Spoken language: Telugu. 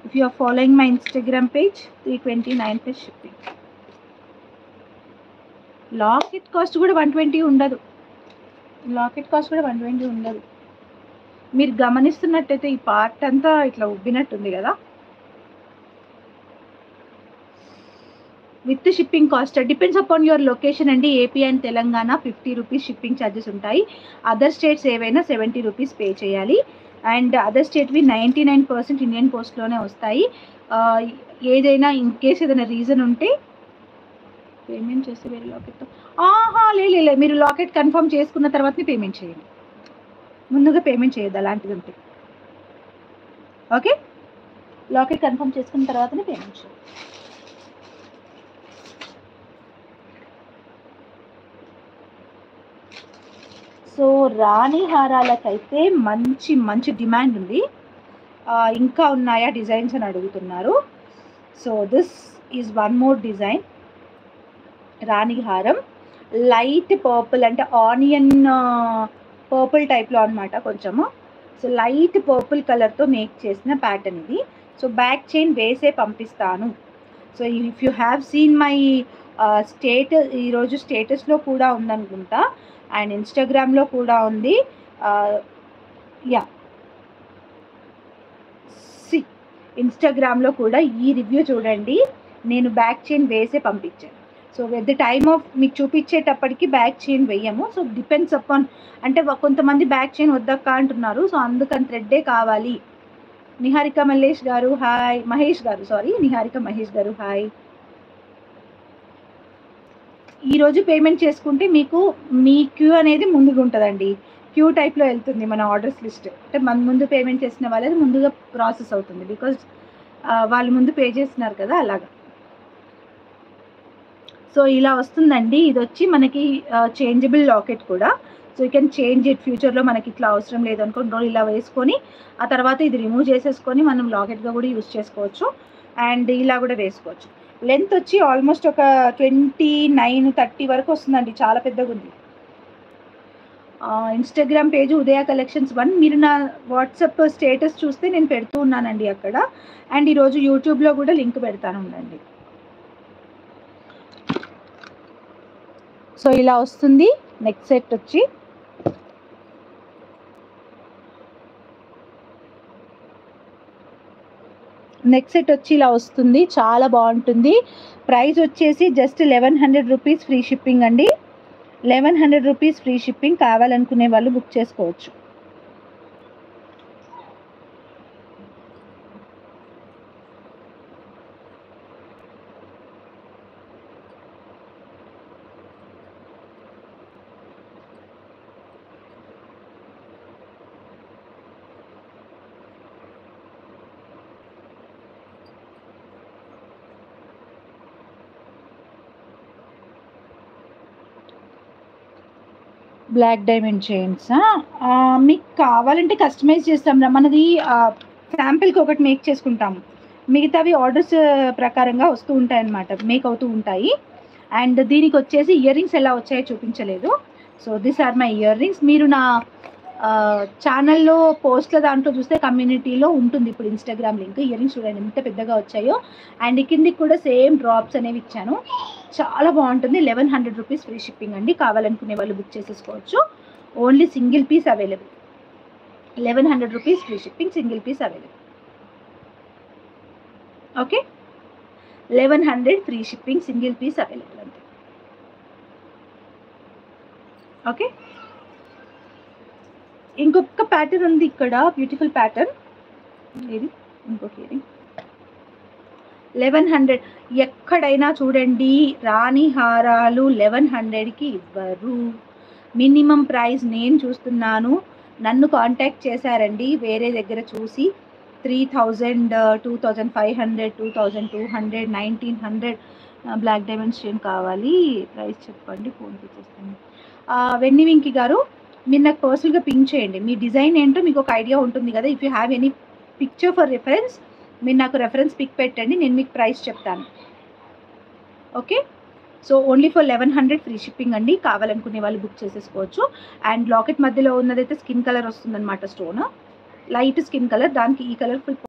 If you are following my Instagram page 329 plus shipping. Locket cost కూడా 120 ఉండదు. లాకెట్ కాస్ట్ కూడా 120 ఉండదు. మీరు గమనిస్తున్నట్టయితే ఈ పార్ట్ అంతా ఇట్లా ఉబ్బినట్టుంది కదా. With shipping cost depends upon your location అండి. AP and Telangana 50 rupees shipping charges ఉంటాయి. అదర్ స్టేట్స్ ఏవైనా 70 రూపీస్ పే చేయాలి. అండ్ అదర్ స్టేట్వి 99% ఇండియన్ పోస్ట్లోనే వస్తాయి. ఏదైనా ఇన్ కేస్ ఏదైనా రీజన్ ఉంటే పేమెంట్ చేస్తే వేరే లాకెట్తో లేదు, మీరు లాకెట్ కన్ఫర్మ్ చేసుకున్న తర్వాతనే పేమెంట్ చేయండి. ముందుగా పేమెంట్ చేయొద్దు అలాంటిది ఉంటే. ఓకే, లాకెట్ కన్ఫర్మ్ చేసుకున్న తర్వాతనే పేమెంట్ చేయండి. సో రాణి హారాలకైతే మంచి మంచి డిమాండ్ ఉంది. ఇంకా ఉన్నాయా డిజైన్స్ అని అడుగుతున్నారు. So this is one more design. రాణి హారం లైట్ పర్పుల్ అంటే ఆనియన్ పర్పుల్ టైప్లో అనమాట కొంచెము. సో లైట్ పర్పుల్ కలర్తో మేక్ చేసిన ప్యాటర్న్ ఇది. సో బ్యాక్ చైన్ వేసే పంపిస్తాను. So if you have seen my status, ఈరోజు స్టేటస్లో కూడా ఉందనుకుంటా అండ్ ఇన్స్టాగ్రామ్లో కూడా ఉంది. యా, ఇన్స్టాగ్రామ్లో కూడా ఈ రివ్యూ చూడండి. నేను బ్యాక్ చైన్ వేసే పంపించాను. So with the time of మీకు చూపించేటప్పటికి బ్యాక్ చైన్ వేయము. సో డిపెండ్స్ అపాన్ అంటే కొంతమంది బ్యాక్ చైన్ వద్దక్క అంటున్నారు. సో అందుకని థ్రెడ్డే కావాలి. నిహారిక మల్లేష్ గారు హాయ్, మహేష్ గారు సారీ, నిహారిక మహేష్ గారు హాయ్. ఈరోజు పేమెంట్ చేసుకుంటే మీకు మీ క్యూ అనేది ముందుగా ఉంటుందండి. క్యూ టైప్లో వెళ్తుంది మన ఆర్డర్స్ లిస్ట్. అంటే మన ముందు పేమెంట్ చేసిన వాళ్ళది ముందుగా ప్రాసెస్ అవుతుంది. బికాజ్ వాళ్ళు ముందు పే చేస్తున్నారు కదా అలాగా. సో ఇలా వస్తుందండి. ఇది వచ్చి మనకి చేంజబుల్ లాకెట్ కూడా. So you can change it. ఫ్యూచర్లో మనకి ఇట్లా అవసరం లేదనుకోండి ఇలా వేసుకొని ఆ తర్వాత ఇది రిమూవ్ చేసేసుకొని మనం లాకెట్గా కూడా యూస్ చేసుకోవచ్చు. అండ్ ఇలా కూడా వేసుకోవచ్చు. లెంత్ వచ్చి ఆల్మోస్ట్ ఒక 29-30 వరకు వస్తుందండి. చాలా పెద్దగా ఉంది. ఇన్స్టాగ్రామ్ పేజ్ ఉదయ కలెక్షన్స్ 1. మీరు నా వాట్సాప్ స్టేటస్ చూస్తే నేను పెడుతూ ఉన్నానండి అక్కడ. అండ్ ఈరోజు యూట్యూబ్లో కూడా లింక్ పెడతాను ఉండండి. సో ఇలా వస్తుంది. నెక్స్ట్ సెట్ వచ్చి ఇలా వస్తుంది. చాలా బాగుంటుంది. ప్రైస్ వచ్చేసి జస్ట్ 1100 రూపీస్ ఫ్రీ షిప్పింగ్ అండి. 1100 రూపీస్ ఫ్రీ షిప్పింగ్. కావాలనుకునే వాళ్ళు బుక్ చేసుకోవచ్చు. బ్లాక్ డైమండ్ చైన్స్ మీకు కావాలంటే కస్టమైజ్ చేస్తాం. మనది శాంపిల్కి ఒకటి మేక్ చేసుకుంటాము. మిగతావి ఆర్డర్స్ ప్రకారంగా వస్తూ ఉంటాయి అన్నమాట, మేక్ అవుతూ ఉంటాయి. అండ్ దీనికి వచ్చేసి ఇయర్ రింగ్స్ ఎలా వచ్చాయో చూపించలేదు. So this are my earrings. మీరు నా ఛానల్లో పోస్ట్ల దాంట్లో చూస్తే కమ్యూనిటీలో ఉంటుంది ఇప్పుడు ఇన్స్టాగ్రామ్ లింక్. ఇయర్ రింగ్స్ చూడండి ఎంత పెద్దగా వచ్చాయో. అండ్ కిందికి కూడా సేమ్ డ్రాప్స్ అనేవి ఇచ్చాను. చాలా బాగుంటుంది. 1100 రూపీస్ ఫ్రీ షిప్పింగ్ అండి. కావాలనుకునే వాళ్ళు బుక్ చేసేసుకోవచ్చు. Only single piece available. 1100 rupees free shipping, single piece available. Okay, 1100 free shipping, single piece available అంతే. ఓకే, ఇంకొక ప్యాటర్న్ ఉంది ఇక్కడ, బ్యూటిఫుల్ ప్యాటర్న్. ఇది ఇంకొక ఇయరింగ్ 1100. ఎక్కడైనా చూడండి రాణి హారాలు 1100కి ఇవ్వరు. మినిమం ప్రైస్ నేను చూస్తున్నాను. నన్ను కాంటాక్ట్ చేశారండి వేరే దగ్గర చూసి 3000, 2500, 2200, 1900 బ్లాక్ డైమండ్ స్టోన్ కావాలి. ప్రైస్ చెప్పండి, ఫోన్ పే చేస్తాను. వెన్నీ వెంకీ గారు, మీరు నాకు పర్సనల్గా పింక్ చేయండి. మీ డిజైన్ ఏంటో మీకు ఒక ఐడియా ఉంటుంది కదా. If you have any picture for reference, మీరు నాకు రెఫరెన్స్ పిక్ పెట్టండి, నేను మీకు ప్రైస్ చెప్తాను. Okay, so only for 1100 free shipping అండి. కావాలనుకునే వాళ్ళు బుక్ చేసేసుకోవచ్చు. అండ్ లాకెట్ మధ్యలో ఉన్నదైతే స్కిన్ కలర్ వస్తుందన్నమాట, స్టోన్ లైట్ స్కిన్ కలర్. దానికి ఈ కలర్ ఫుల్